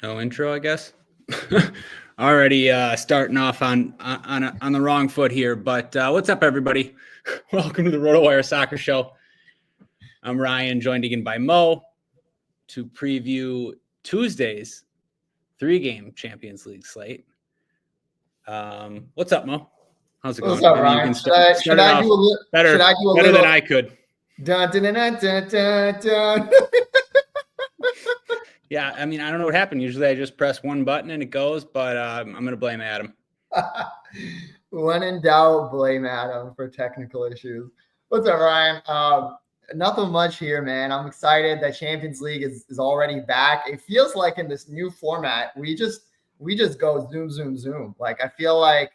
No intro, I guess. Already starting off on the wrong foot here, but what's up, everybody? Welcome to the RotoWire Soccer Show. I'm Ryan, joined again by Mo to preview Tuesday's 3-game Champions League slate. What's up, Mo? How's it going? What's up, Ryan? Should I do a little better than I could? Dun, dun, dun, dun, dun, dun. Yeah, I mean, I don't know what happened. Usually I just press one button and it goes, but I'm going to blame Adam. When in doubt, blame Adam for technical issues. What's up, Ryan? Nothing much here, man. I'm excited that Champions League is already back. It feels like in this new format, we just go zoom, zoom, zoom. Like, I feel like,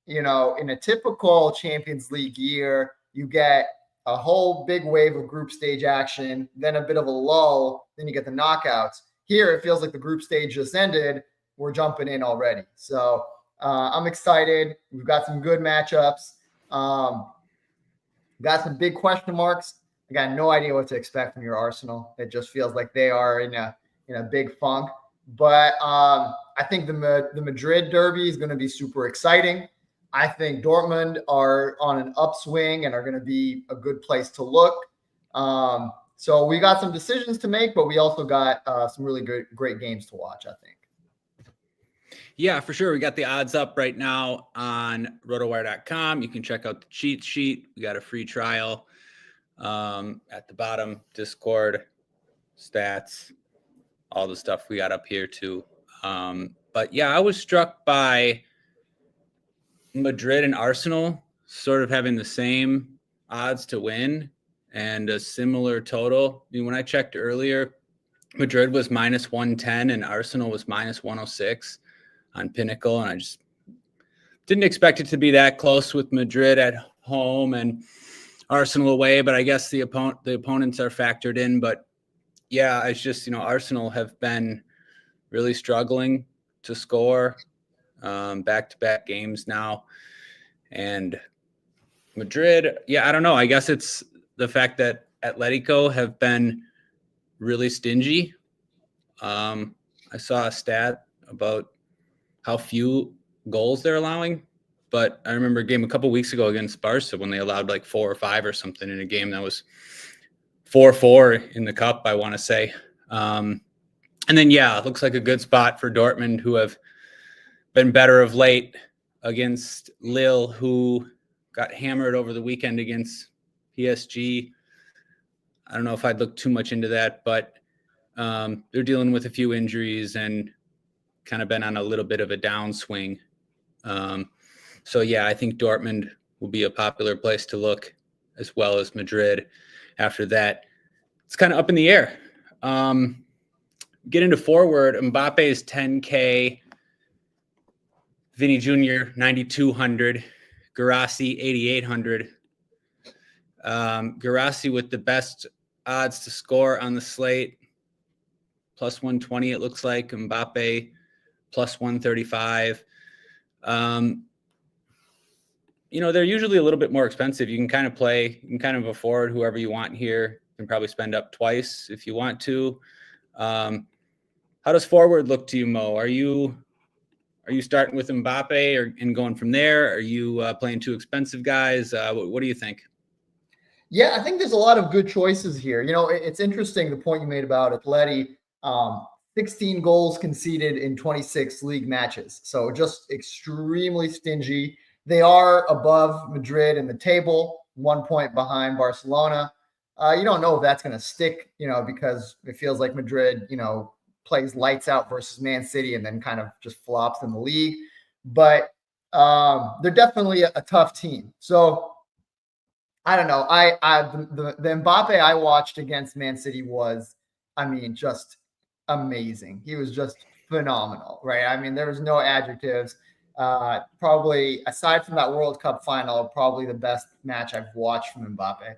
in a typical Champions League year, you get a whole big wave of group stage action, then a bit of a lull, then you get the knockouts. Here, it feels like the group stage just ended. We're jumping in already. So I'm excited. We've got some good matchups. Got some big question marks. I got no idea what to expect from your Arsenal. It just feels like they are in a big funk. But I think the Madrid derby is going to be super exciting. I think Dortmund are on an upswing and are going to be a good place to look. So we got some decisions to make, but we also got some really great games to watch, I think. Yeah, for sure. We got the odds up right now on RotoWire.com. You can check out the cheat sheet. We got a free trial at the bottom, Discord, stats, all the stuff we got up here too. But yeah, I was struck by Madrid and Arsenal sort of having the same odds to win and a similar total. I mean, when I checked earlier, Madrid was minus 110 and Arsenal was minus 106 on Pinnacle. And I just didn't expect it to be that close with Madrid at home and Arsenal away. But I guess the opponents are factored in. But yeah, it's just, Arsenal have been really struggling to score back-to-back games now. And Madrid, yeah, I don't know. I guess it's the fact that Atletico have been really stingy. I saw a stat about how few goals they're allowing, but I remember a game a couple weeks ago against Barca when they allowed like 4 or 5 or something in a game that was 4-4 in the cup, I want to say. And then, yeah, it looks like a good spot for Dortmund, who have been better of late against Lille, who got hammered over the weekend against PSG. I don't know if I'd look too much into that, but they're dealing with a few injuries and kind of been on a little bit of a downswing. So, yeah, I think Dortmund will be a popular place to look, as well as Madrid. After that, it's kind of up in the air. Get into forward, Mbappe is 10K. Vinny Jr., 9,200. Guirassy, 8,800. Guirassy with the best odds to score on the slate. Plus 120, it looks like. Mbappe, plus 135. They're usually a little bit more expensive. You can kind of afford whoever you want here. You can probably spend up twice if you want to. How does forward look to you, Mo? Are you starting with Mbappe and going from there? Are you playing two expensive guys? What do you think? Yeah, I think there's a lot of good choices here. It's interesting, the point you made about Atleti. 16 goals conceded in 26 league matches. So just extremely stingy. They are above Madrid in the table, 1 point behind Barcelona. You don't know if that's going to stick, because it feels like Madrid, plays lights out versus Man City and then kind of just flops in the league. But they're definitely a tough team. So I don't know. The Mbappe I watched against Man City was, just amazing. He was just phenomenal, right? I mean, there was no adjectives. Probably, aside from that World Cup final, probably the best match I've watched from Mbappe.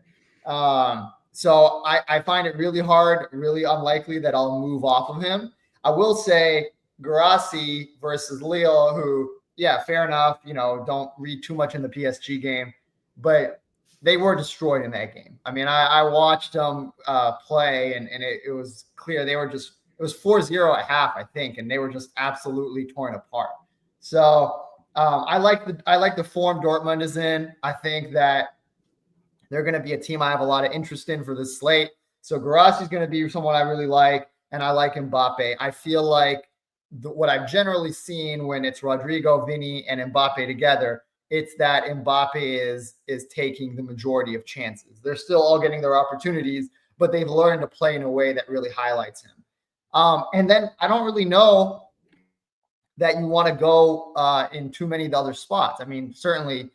So I find it really hard, really unlikely that I'll move off of him. I will say Guirassy versus Lille, who, yeah, fair enough. Don't read too much in the PSG game, but they were destroyed in that game. I mean, I watched them play, and it was clear they were just It was 4-0 at half, I think, and they were just absolutely torn apart. So I like the form Dortmund is in. I think that they're going to be a team I have a lot of interest in for this slate. So Guirassy is going to be someone I really like, and I like Mbappe. I feel like what I've generally seen when it's Rodrigo, Vinny, and Mbappe together, it's that Mbappe is taking the majority of chances. They're still all getting their opportunities, but they've learned to play in a way that really highlights him. And then I don't really know that you want to go in too many of the other spots. I mean, certainly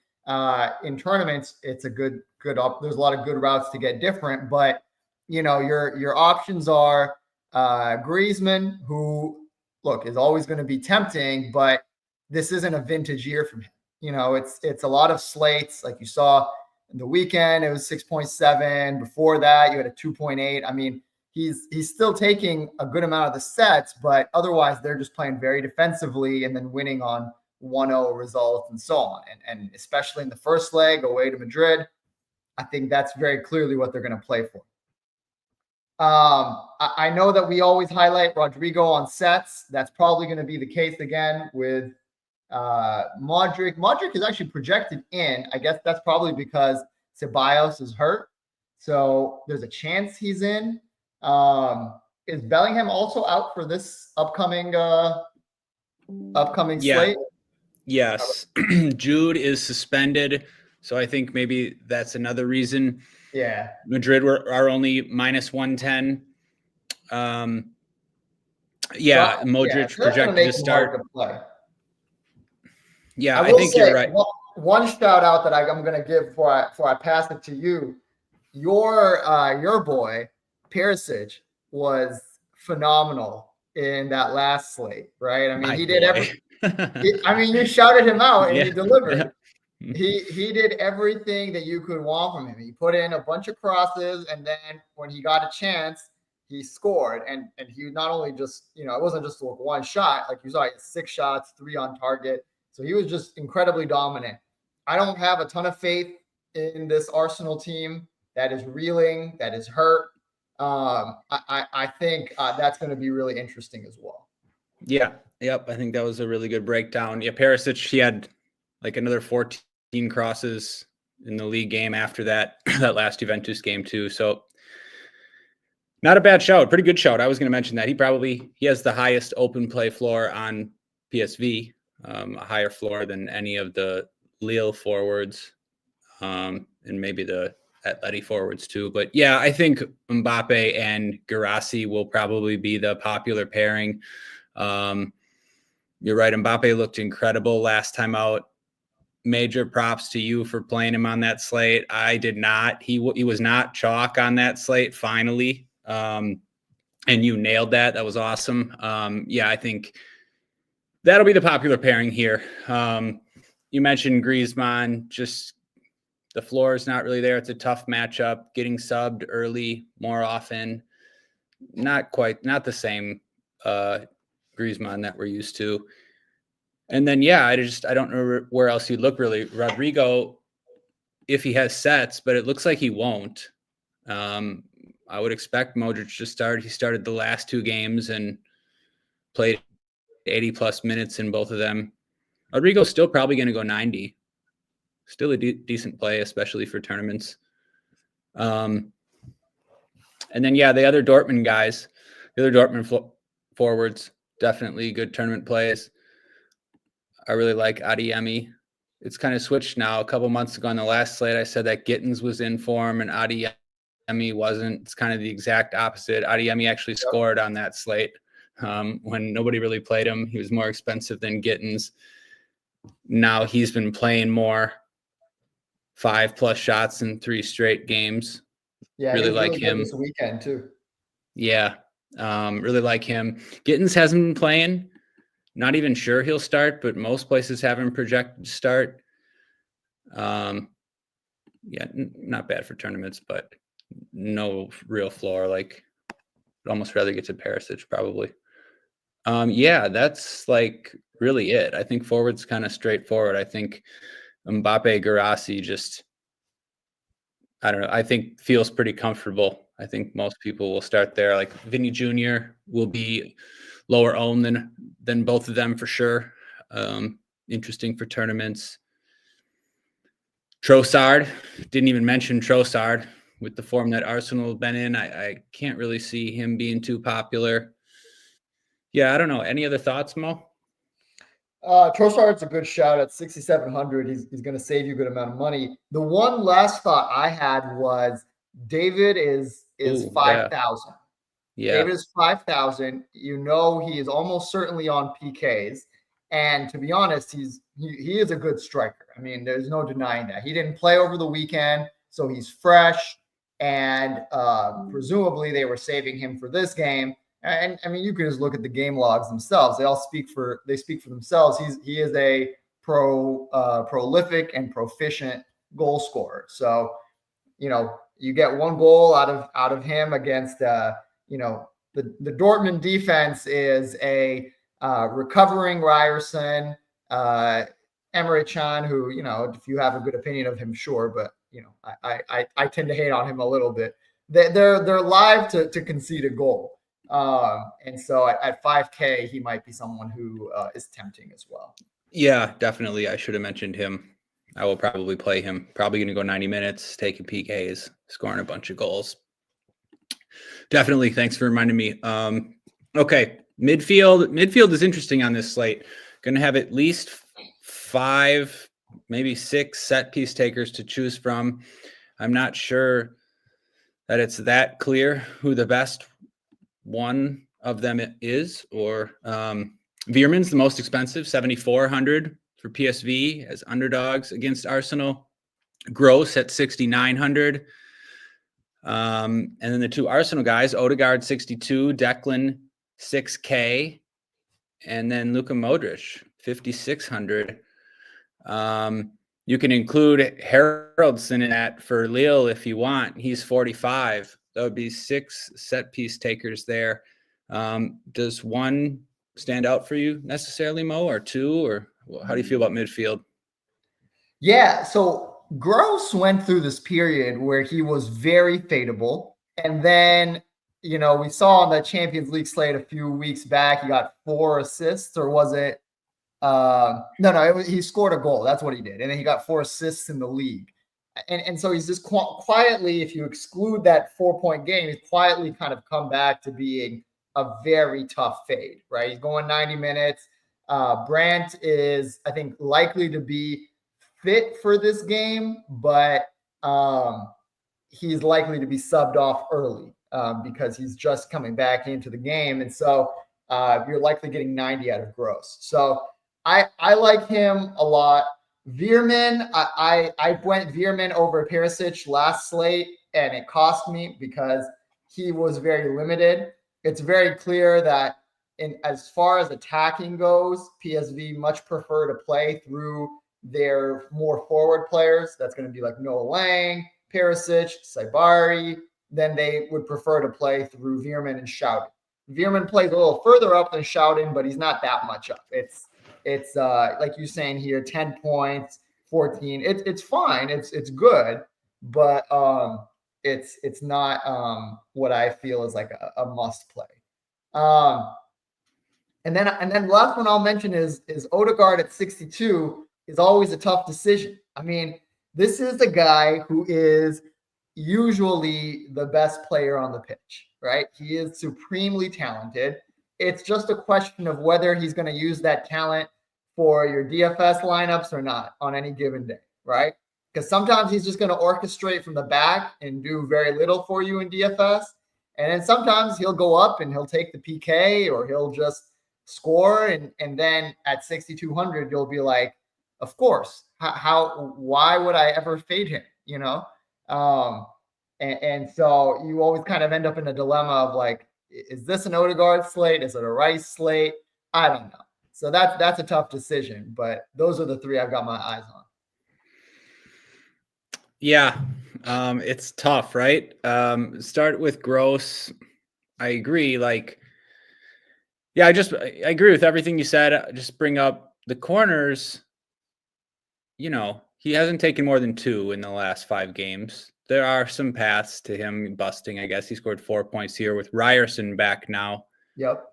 in tournaments, it's a good there's a lot of good routes to get different, but your options are Griezmann, who look is always going to be tempting, but this isn't a vintage year from him. It's a lot of slates like you saw in the weekend. It was 6.7. Before that, you had a 2.8. I mean, he's still taking a good amount of the sets, but otherwise they're just playing very defensively and then winning on 1-0 results and so on. And especially in the first leg away to Madrid, I think that's very clearly what they're going to play for. I know that we always highlight Rodrigo on sets. That's probably going to be the case again with Modric. Modric is actually projected in. I guess that's probably because Ceballos is hurt. So there's a chance he's in. Is Bellingham also out for this upcoming slate? Yes. Jude is suspended. So I think maybe that's another reason. Yeah. Madrid are only minus 110. Modric projected to start. Yeah, I think you're right. One shout out that I'm going to give before I pass it to you. Your boy Perisic was phenomenal in that last slate, right? I mean, he did everything. You shouted him out and he delivered. He did everything that you could want from him. He put in a bunch of crosses, and then when he got a chance, he scored. And he not only just, it wasn't just one shot. Like you saw, he had 6 shots, 3 on target. So he was just incredibly dominant. I don't have a ton of faith in this Arsenal team that is reeling, that is hurt. I think that's going to be really interesting as well. Yeah. Yep. I think that was a really good breakdown. Yeah. Perisic, he had like another 14 crosses in the league game after that last Juventus game too. So not a bad shout, pretty good shout. I was going to mention that he has the highest open play floor on PSV, a higher floor than any of the Lille forwards, and maybe the Atleti forwards too. But yeah, I think Mbappe and Guirassy will probably be the popular pairing. You're right. Mbappe looked incredible last time out. Major props to you for playing him on that slate. I did not. He was not chalk on that slate finally. And you nailed that. That was awesome. I think that'll be the popular pairing here. You mentioned Griezmann, just the floor is not really there. It's a tough matchup. Getting subbed early more often. Not the same Griezmann that we're used to. And then, I don't know where else he'd look really. Rodrigo, if he has sets, but it looks like he won't. I would expect Modric to start. He started the last 2 games and played 80 plus minutes in both of them. Rodrigo's still probably going to go 90. Still a decent play, especially for tournaments. And then, the other Dortmund guys, the other Dortmund forwards, definitely good tournament plays. I really like Adeyemi. It's kind of switched now. A couple months ago on the last slate, I said that Gittins was in form and Adeyemi wasn't. It's kind of the exact opposite. Adeyemi actually scored on that slate when nobody really played him. He was more expensive than Gittins. Now he's been playing more, 5+ shots in 3 straight games. Yeah, really like him this weekend too. Yeah, really like him. Gittins hasn't been playing. Not even sure he'll start, but most places have him projected to start. Not bad for tournaments, but no real floor. Like, I'd almost rather get to Perisic probably. That's like really it. I think forward's kind of straightforward. I think Mbappe, Guirassy just, I don't know. I think feels pretty comfortable. I think most people will start there. Like Vinny Jr. will be lower owned than both of them for sure. Interesting for tournaments. Trossard, didn't even mention Trossard with the form that Arsenal have been in. I can't really see him being too popular. Yeah, I don't know. Any other thoughts, Mo? Trossard's a good shout at 6,700. He's going to save you a good amount of money. The one last thought I had was David is 5,000. Yeah. David is 5,000. You know he is almost certainly on PKs, and to be honest, he is a good striker. I mean, there's no denying that. He didn't play over the weekend, so he's fresh, and presumably they were saving him for this game. And I mean, you can just look at the game logs themselves. They speak for themselves. He is a prolific and proficient goal scorer. So, you get one goal out of him against the Dortmund defense is a recovering Ryerson, Emre Can, who, if you have a good opinion of him, sure, but I tend to hate on him a little bit. They're live to concede a goal. And so at 5K, he might be someone who is tempting as well. Yeah, definitely. I should have mentioned him. I will probably play him. Probably going to go 90 minutes, taking PKs, scoring a bunch of goals. Definitely. Thanks for reminding me. Okay. Midfield is interesting on this slate. Going to have at least 5, maybe 6 set piece takers to choose from. I'm not sure that it's that clear who the best one of them is, or Veerman's the most expensive, 7,400 for PSV as underdogs against Arsenal. Gross at 6,900. And then the two Arsenal guys, Odegaard 62, Declan 6K, and then Luka Modric 5,600. You can include Haraldson in that for Lille if you want. He's 45. That would be 6 set piece takers there. Does one stand out for you necessarily, Mo, or 2, or how do you feel about midfield? Yeah, so Gross went through this period where he was very fadeable. And then, we saw on the Champions League slate a few weeks back, he got 4 assists, or was it? He scored a goal. That's what he did. And then he got 4 assists in the league. And so he's just quietly, if you exclude that 4-point game, he's quietly kind of come back to being a very tough fade, right? He's going 90 minutes. Brandt is, I think, likely to be fit for this game, but he's likely to be subbed off early because he's just coming back into the game. And so you're likely getting 90 out of Gross. So I like him a lot. Veerman, I went Veerman over Perisic last slate, and it cost me because he was very limited. It's very clear that as far as attacking goes, PSV much prefer to play through their more forward players. That's going to be like Noah Lang, Perisic, Saibari. Then they would prefer to play through Veerman and Schouten. Veerman plays a little further up than Schouten, but he's not that much up. It's like you're saying here, 10 points, 14. It's fine. It's good, but it's not what I feel is like a must play. And then the last one I'll mention is Odegaard at 62 is always a tough decision. I mean, this is the guy who is usually the best player on the pitch, right? He is supremely talented. It's just a question of whether he's going to use that talent for your DFS lineups or not on any given day, right? Because sometimes he's just going to orchestrate from the back and do very little for you in DFS. And then sometimes he'll go up and he'll take the PK, or he'll just score. And then at 6,200, you'll be like, of course, why would I ever fade him? And so you always kind of end up in a dilemma of like, is this an Odegaard slate? Is it a Rice slate? I don't know. So that's a tough decision, but those are the 3 I've got my eyes on. Yeah, it's tough, right? Start with Gross. I agree. I agree with everything you said. Just bring up the corners. He hasn't taken more than 2 in the last 5 games. there are some paths to him busting. I guess he scored 4 points here with Ryerson back now. Yep.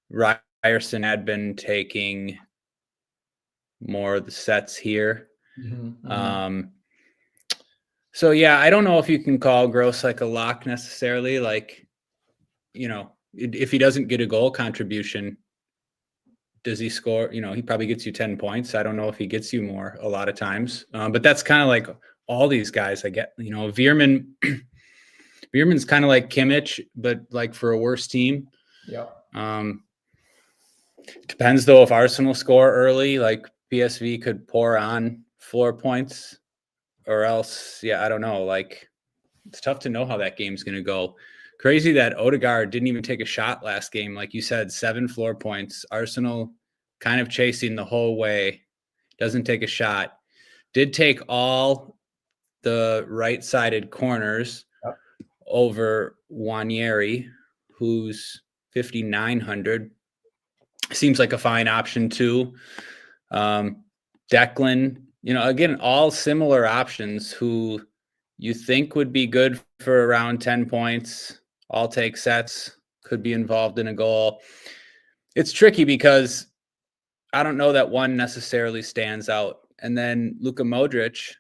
Ryerson had been taking more of the sets here. So yeah, I don't know if you can call Gross like a lock necessarily. Like, if he doesn't get a goal contribution, does he score? He probably gets you 10 points. I don't know if he gets you more a lot of times. But that's kind of like all these guys I get, Veerman, Veerman's kind of like Kimmich, but like for a worse team. Yeah. Depends though, if Arsenal score early, like PSV could pour on 4 points, or else, yeah, I don't know. Like, it's tough to know how that game's going to go. Crazy that Odegaard didn't even take a shot last game. Like you said, 7 floor points. Arsenal kind of chasing the whole way. Doesn't take a shot. Did take all the right-sided corners over Wanyeri, who's 5,900. Seems like a fine option too. Declan, again, all similar options who you think would be good for around 10 points. All take sets, could be involved in a goal. It's tricky because I don't know that one necessarily stands out. And then Luka Modric,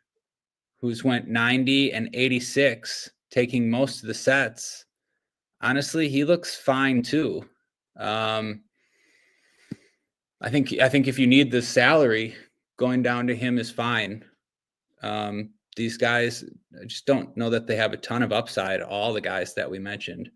who's went 90 and 86, taking most of the sets. Honestly, he looks fine too. I think if you need the salary, going down to him is fine. These guys, I just don't know that they have a ton of upside. All the guys that we mentioned.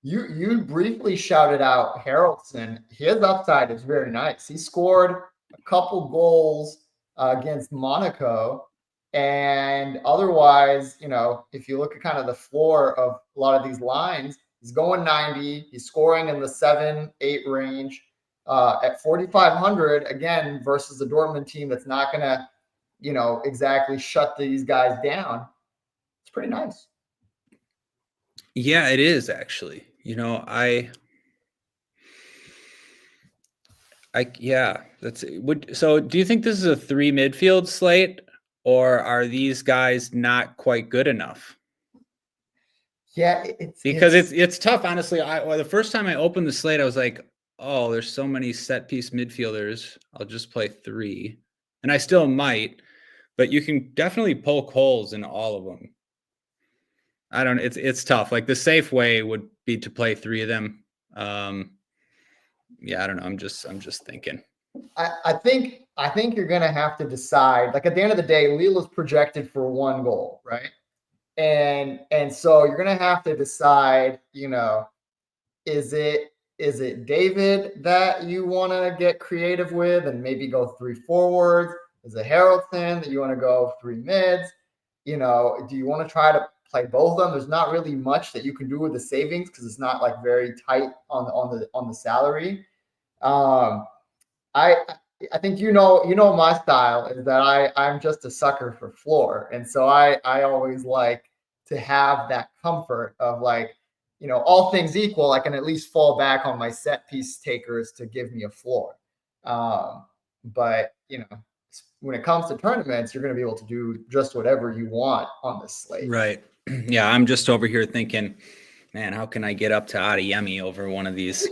You briefly shouted out Haraldson. His upside is very nice. He scored a couple goals against Monaco, and otherwise, if you look at kind of the floor of a lot of these lines, he's going 90. He's scoring in the 7-8 range at 4,500 again versus the Dortmund team that's not going to, exactly shut these guys down. It's pretty nice. Yeah, it is actually. That's it. So do you think this is a 3 midfield slate, or are these guys not quite good enough? Yeah, it's tough, honestly. The first time I opened the slate, I was like, oh, there's so many set piece midfielders. I'll just play 3, and I still might, but you can definitely poke holes in all of them. I don't know. It's tough. Like, the safe way would be to play 3 of them. Yeah, I don't know. I'm just thinking. I think you're gonna have to decide. Like, at the end of the day, Lille is projected for 1 goal, right? And so you're gonna have to decide. Is it David that you want to get creative with and maybe go 3 forwards? Is it Haraldson that you want to go 3 mids? Do you want to try to play both of them? There's not really much that you can do with the savings because it's not like very tight on the salary. I think my style is that I'm just a sucker for floor, and so I always like to have that comfort of, like, all things equal, I can at least fall back on my set piece takers to give me a floor. But when it comes to tournaments, you're going to be able to do just whatever you want on this slate. Right. Yeah, I'm just over here thinking, man, how can I get up to Adeyemi over one of these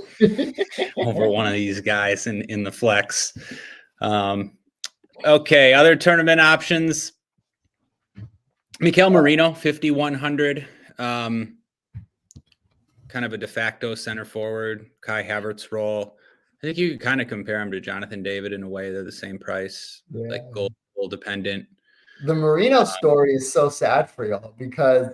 guys in the flex? Okay, other tournament options. Mikel Merino, 5,100. Kind of a de facto center forward, Kai Havertz role. I think you could kind of compare him to Jonathan David in a way. They're the same price, like goal dependent. The Merino story is so sad for y'all because,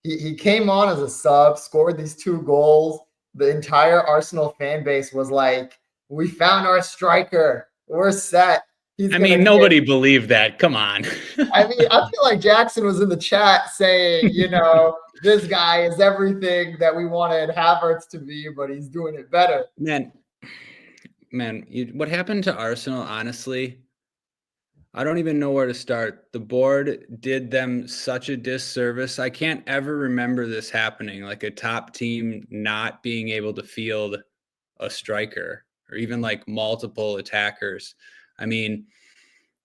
he came on as a sub, scored these 2 goals. The entire Arsenal fan base was like, we found our striker. We're set. Nobody believed that. Come on. I feel like Jackson was in the chat saying, this guy is everything that we wanted Havertz to be, but he's doing it better. Man, what happened to Arsenal, honestly? I don't even know where to start. The board did them such a disservice. I can't ever remember this happening, like a top team not being able to field a striker or even like multiple attackers.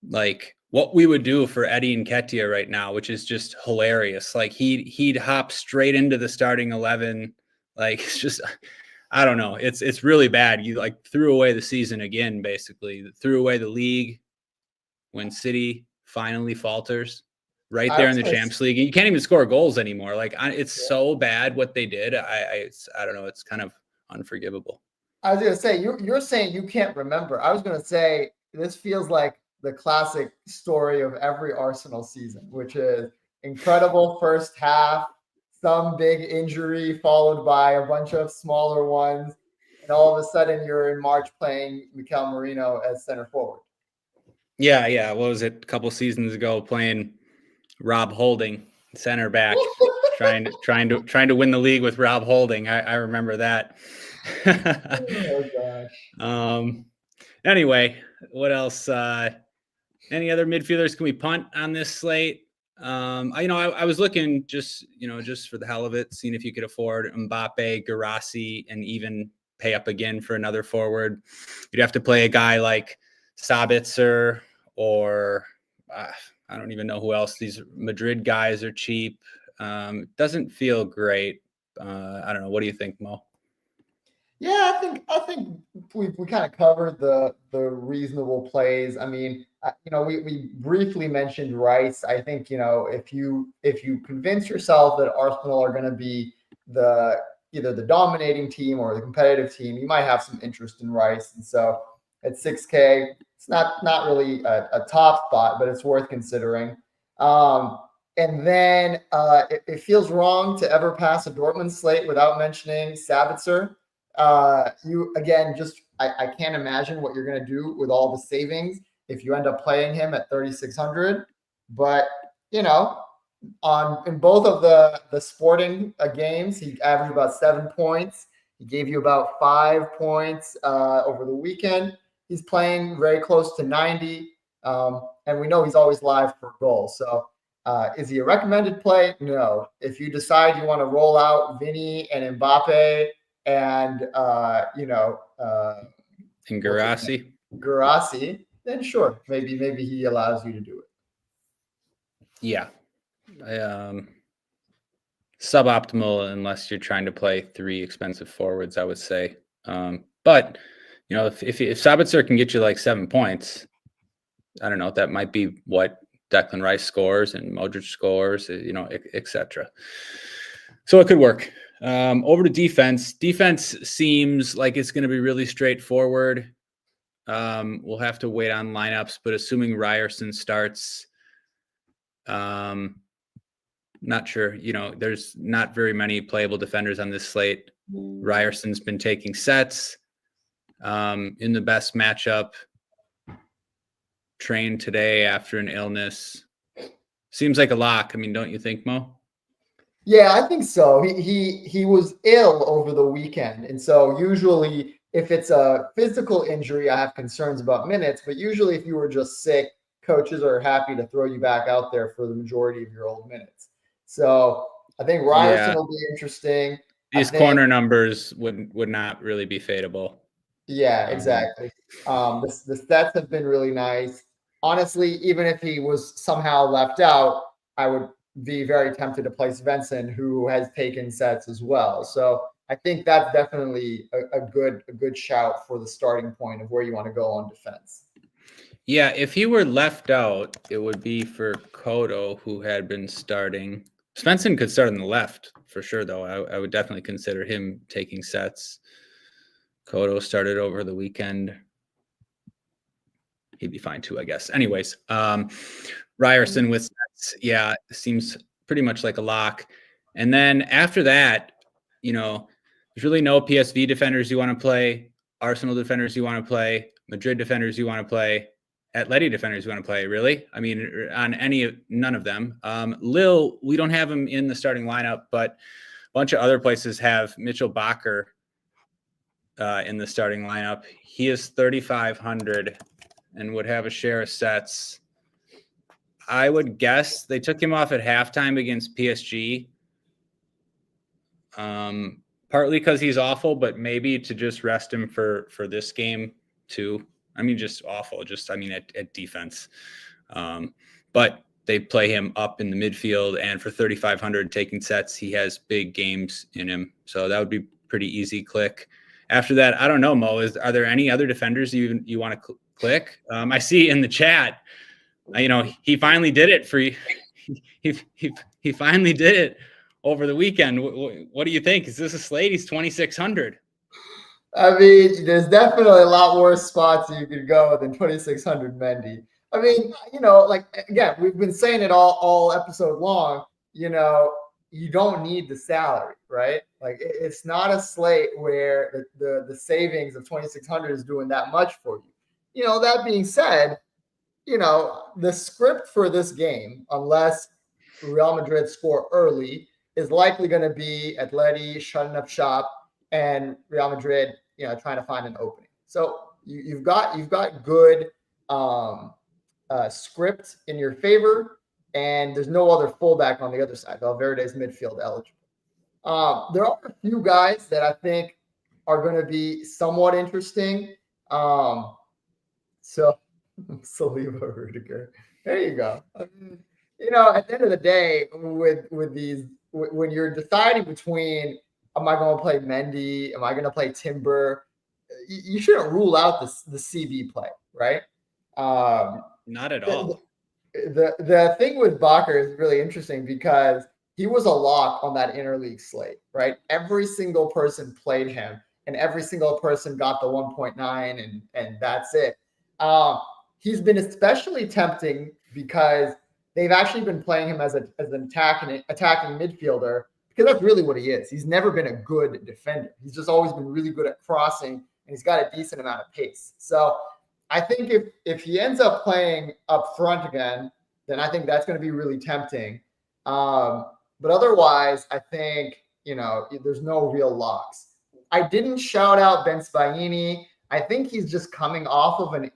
Like, what we would do for Eddie Nketiah right now, which is just hilarious. Like he'd hop straight into the starting 11. Like it's just, I don't know. It's really bad. You like threw away the season again, basically threw away the league when City finally falters right there in the Champions League. You can't even score goals anymore. Like it's so bad what they did. I don't know. It's kind of unforgivable. I was going to say, you're saying you can't remember. I was going to say, this feels like the classic story of every Arsenal season, which is incredible first half, some big injury followed by a bunch of smaller ones. And all of a sudden you're in March playing Mikel Merino as center forward. Yeah. What was it? A couple seasons ago playing Rob Holding, center back, trying to win the league with Rob Holding. I remember that. Oh gosh. Anyway, what else? Any other midfielders can we punt on this slate? I was looking just for the hell of it, seeing if you could afford Mbappe, Guirassy, and even pay up again for another forward. You'd have to play a guy like Sabitzer or I don't even know who else. These Madrid guys are cheap. Doesn't feel great. I don't know. What do you think, Mo? Yeah, I think we kind of covered the reasonable plays. I mean, we briefly mentioned Rice. I think, if you convince yourself that Arsenal are going to be either the dominating team or the competitive team, you might have some interest in Rice. And so at 6K, it's not really a top spot, but it's worth considering. And then it feels wrong to ever pass a Dortmund slate without mentioning Sabitzer. I can't imagine what you're going to do with all the savings if you end up playing him at 3,600. But in both of the Sporting games, he averaged about 7 points. He gave you about 5 points over the weekend. He's playing very close to 90, and we know he's always live for goals. So is he a recommended play? No. If you decide you want to roll out Vinny and Mbappe and and Guirassy, then sure, maybe he allows you to do it. Yeah. Suboptimal unless you're trying to play 3 expensive forwards, I would say. But if Sabitzer can get you like 7 points, I don't know, that might be what Declan Rice scores and Modric scores, etc. So it could work. Over to defense. Defense seems like it's going to be really straightforward. We'll have to wait on lineups, but assuming Ryerson starts, not sure. There's not very many playable defenders on this slate. Ryerson's been taking sets in the best matchup. Trained today after an illness. Seems like a lock. I mean, don't you think, Mo? Yeah, I think so. He was ill over the weekend. And so usually if it's a physical injury, I have concerns about minutes. But usually if you were just sick, coaches are happy to throw you back out there for the majority of your old minutes. So I think Ryerson will be interesting. These corner numbers would not really be fadeable. Yeah, exactly. The stats have been really nice. Honestly, even if he was somehow left out, I would be very tempted to play Svensson, who has taken sets as well. So I think that's definitely a good shout for the starting point of where you want to go on defense. Yeah, if he were left out, it would be for Kodo, who had been starting. Svensson could start on the left for sure, though. I would definitely consider him taking sets. Kodo started over the weekend. He'd be fine too, I guess. Anyways, Ryerson with sets, yeah, seems pretty much like a lock. And then after that, there's really no PSV defenders you want to play, Arsenal defenders you want to play, Madrid defenders you want to play, Atleti defenders you want to play, really? I mean, none of them. Lille, we don't have him in the starting lineup, but a bunch of other places have Mitchell Bakker in the starting lineup. He is 3,500 and would have a share of sets. I would guess they took him off at halftime against PSG. Partly because he's awful, but maybe to just rest him for this game too. I mean, just awful. At defense. But they play him up in the midfield, and for 3,500 taking sets, he has big games in him. So that would be pretty easy click. After that, I don't know, Mo, are there any other defenders you want to click? I see in the chat, he finally did it for you. He finally did it over the weekend. What do you think? Is this a slate? He's 2,600. I mean, there's definitely a lot worse spots you could go than 2,600 Mendy. I mean, again, we've been saying it all episode long, you don't need the salary, right? Like it's not a slate where the savings of 2,600 is doing that much for you. That being said, the script for this game, unless Real Madrid score early, is likely going to be Atleti shutting up shop and Real Madrid, trying to find an opening. So you've got good script in your favor, and there's no other fullback on the other side. Valverde's midfield eligible. There are a few guys that I think are going to be somewhat interesting. So Saliba, Rudiger. There you go. At the end of the day, with these, when you're deciding between, am I going to play Mendy? Am I going to play Timber? You shouldn't rule out the CB play, right? Not at all. The thing with Bakker is really interesting because he was a lock on that interleague slate, right? Every single person played him, and every single person got the 1.9, and that's it. He's been especially tempting because they've actually been playing him as an attacking midfielder, because that's really what he is. He's never been a good defender. He's just always been really good at crossing, and he's got a decent amount of pace. So I think if he ends up playing up front again, then I think that's going to be really tempting. But otherwise, I think, there's no real locks. I didn't shout out Ben Sbaini. I think he's just coming off of an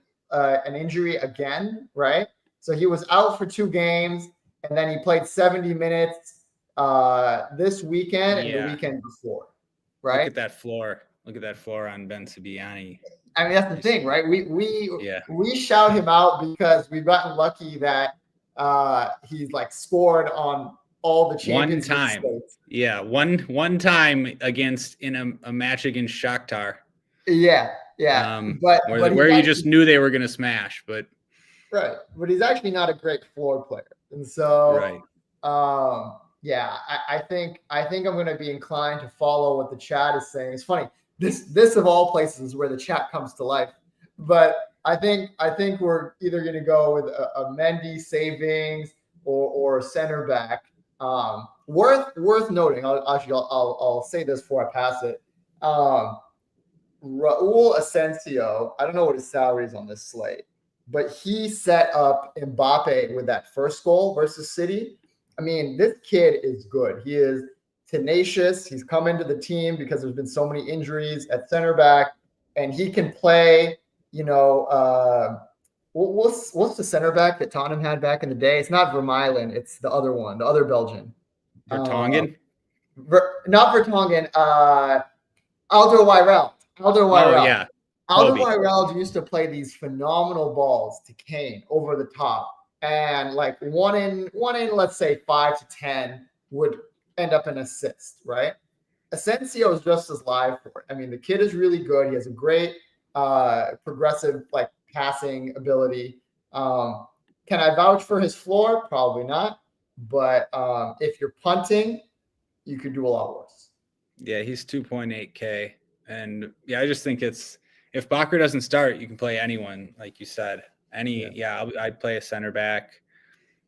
injury again, right? So he was out for 2 games, and then he played 70 minutes this weekend and the weekend before, right? Look at that floor on Ben Sbaini. I mean, that's the thing, right? We shout him out because we've gotten lucky that he's scored on all the Champions League states. Yeah, one time in a match against Shakhtar. Yeah. But where you just knew they were going to smash, but right. But he's actually not a great floor player, and so right. I think I'm going to be inclined to follow what the chat is saying. It's funny. This of all places is where the chat comes to life. But I think we're either going to go with a Mendy savings or a center back. Worth noting. I'll say this before I pass it. Raul Asensio, I don't know what his salary is on this slate, but he set up Mbappe with that first goal versus City. I mean, this kid is good. He is tenacious. He's come into the team because there's been so many injuries at center back, and he can play, what's the center back that Tottenham had back in the day? It's not Vermaelen. It's the other one, the other Belgian. Vertonghen? Not Vertonghen. Alderweireld. Oh, yeah. Alderweireld used to play these phenomenal balls to Kane over the top. And one in, let's say 5 to 10 would end up an assist, right? Asensio is just as live for it. I mean, the kid is really good. He has a great progressive passing ability. Can I vouch for his floor? Probably not. But if you're punting, you could do a lot worse. Yeah, he's 2.8K. And I just think if Bakker doesn't start, you can play anyone, like you said. I'd play a center back.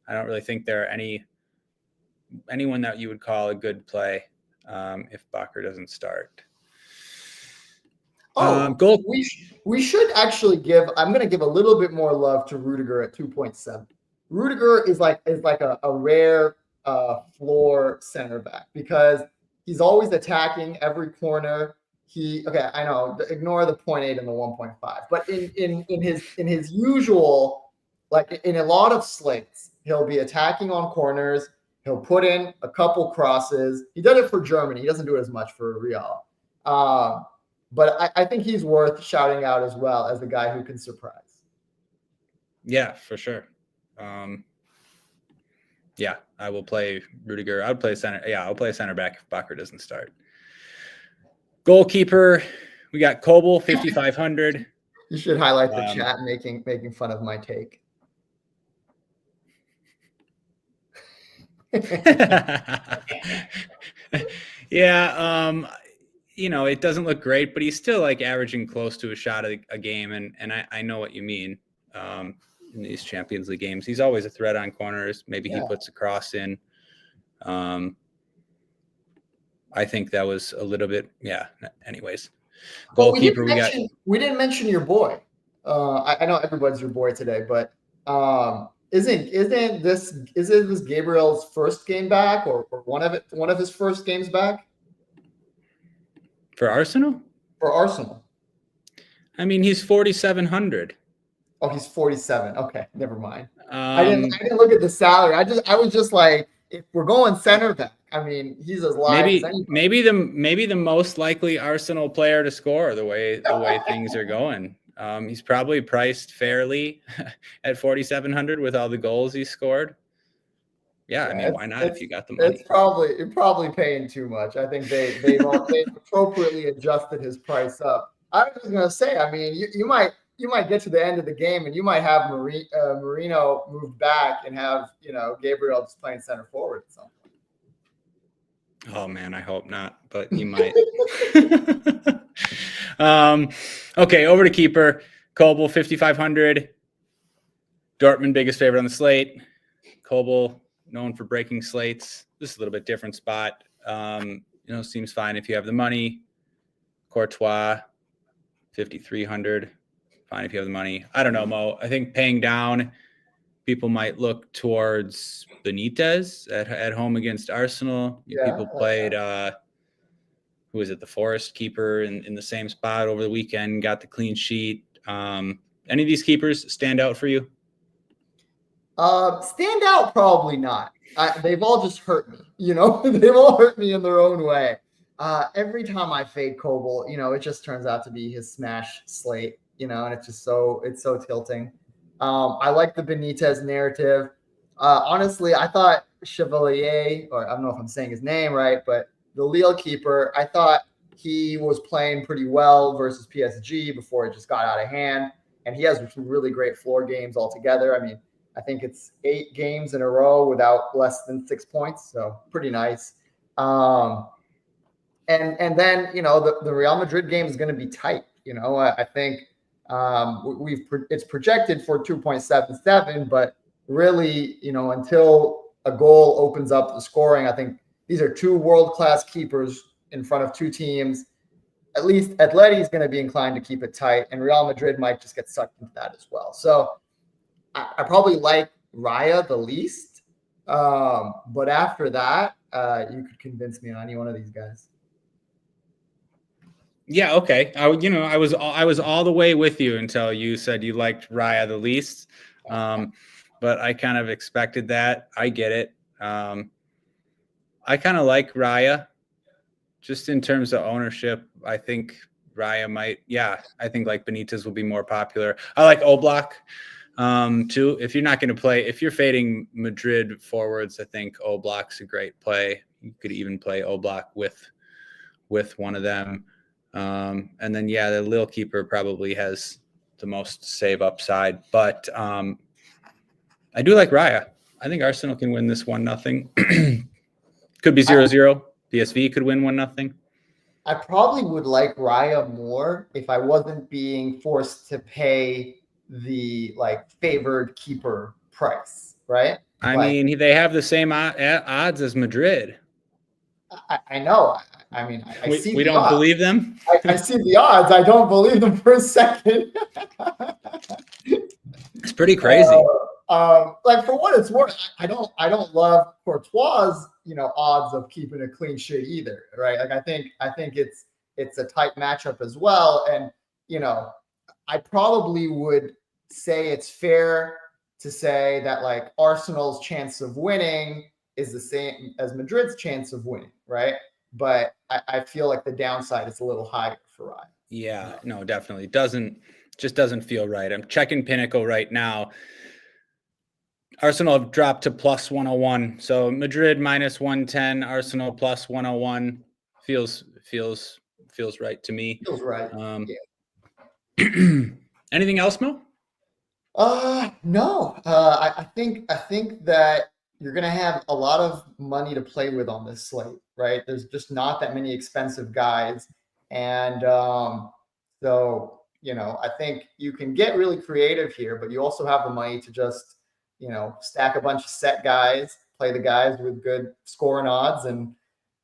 I don't really think there are anyone that you would call a good play if Bakker doesn't start. We should actually I'm going to give a little bit more love to Rudiger at 2.7. Rudiger is like a rare floor center back because he's always attacking every corner. I know, ignore the 0.8 and the 1.5, but in his usual, in a lot of slates, he'll be attacking on corners. He'll put in a couple crosses. He does it for Germany. He doesn't do it as much for Real. But I think he's worth shouting out as well as the guy who can surprise. Yeah, for sure. Yeah, I will play Rudiger. I would play center. Yeah, I'll play center back if Bakker doesn't start. Goalkeeper, we got Kobel, 5,500. You should highlight the chat making fun of my take. Yeah, it doesn't look great, but he's still like averaging close to a shot a game, and I know what you mean. In these Champions League games, he's always a threat on corners. Maybe he puts a cross in. I think that was a little bit, anyways. Goalkeeper, we didn't mention your boy. I know everybody's your boy today, but isn't this Gabriel's first game back or one of his first games back? For Arsenal? For Arsenal. I mean, he's 4,700. Oh, he's 47. Okay, never mind. I didn't look at the salary. I was just like, if we're going center back, I mean, he's as live as anybody. Maybe the most likely Arsenal player to score the way things are going. He's probably priced fairly at 4,700 with all the goals he scored. Yeah, I mean, why not if you got the money? You're probably paying too much. I think they appropriately adjusted his price up. I was just gonna say, I mean, you might get to the end of the game and you might have Marino moved back and have Gabriel just playing center forward at some point. Oh man, I hope not, but he might. Okay, over to keeper. Kobel, 5,500. Dortmund, biggest favorite on the slate. Kobel, known for breaking slates. This is a little bit different spot. Seems fine if you have the money. Courtois, 5,300. Fine if you have the money. I don't know, Mo. I think paying down, people might look towards Benitez at home against Arsenal. People played, who was it, the Forest keeper in the same spot over the weekend, got the clean sheet. Any of these keepers stand out for you? Stand out, probably not. They've all just hurt me. They've all hurt me in their own way. Every time I fade Kobel, it just turns out to be his smash slate. And it's just so tilting. I like the Benitez narrative. Honestly, I thought Chevalier, or I don't know if I'm saying his name right, but the Lille keeper, I thought he was playing pretty well versus PSG before it just got out of hand. And he has some really great floor games altogether. I mean, I think it's 8 games in a row without less than 6 points. So pretty nice. And then, the Real Madrid game is going to be tight. I think it's projected for 2.77, but really, until a goal opens up the scoring, I think these are 2 world-class keepers in front of 2 teams. At least Atleti is going to be inclined to keep it tight, and Real Madrid might just get sucked into that as well. So I probably like Raya the least, but after that, you could convince me on any one of these guys. Yeah, okay. I was all the way with you until you said you liked Raya the least, but I kind of expected that. I get it. I kind of like Raya, just in terms of ownership. I think Raya might. Yeah, I think like Benitez will be more popular. I like Oblak too. If you're not going to play, if you're fading Madrid forwards, I think Oblak's a great play. You could even play Oblak with one of them. And then, the Lille keeper probably has the most save upside, but I do like Raya. I think Arsenal can win this 1-0. Could be 0-0. PSV could win 1-0. I probably would like Raya more if I wasn't being forced to pay the favored keeper price, right? I mean, they have the same odds as Madrid. I know. I mean, I see. We don't odds. Believe them. I see the odds. I don't believe them for a second. It's pretty crazy. For what it's worth, I don't love Courtois' odds of keeping a clean sheet either, right? I think it's a tight matchup as well, and I probably would say it's fair to say that Arsenal's chance of winning is the same as Madrid's chance of winning, right? But I feel like the downside is a little higher for Ryan. Yeah, no, definitely doesn't feel right. I'm checking Pinnacle right now. Arsenal have dropped to plus 101. So Madrid minus 110, Arsenal plus 101 feels right to me. Feels right. Yeah. Anything else, Mo? No. I think that you're going to have a lot of money to play with on this slate, right? There's just not that many expensive guys. And so, I think you can get really creative here, but you also have the money to just, stack a bunch of set guys, play the guys with good scoring odds, and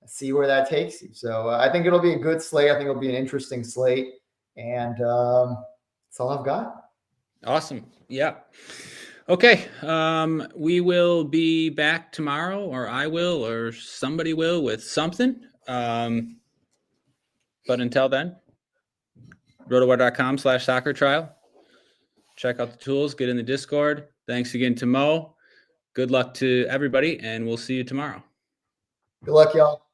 see where that takes you. So I think it'll be a good slate. I think it'll be an interesting slate. And that's all I've got. Awesome. Yeah. Okay. We will be back tomorrow, or I will, or somebody will, with something. But until then, RotoWire.com/soccer trial. Check out the tools, get in the Discord. Thanks again to Mo. Good luck to everybody, and we'll see you tomorrow. Good luck, y'all.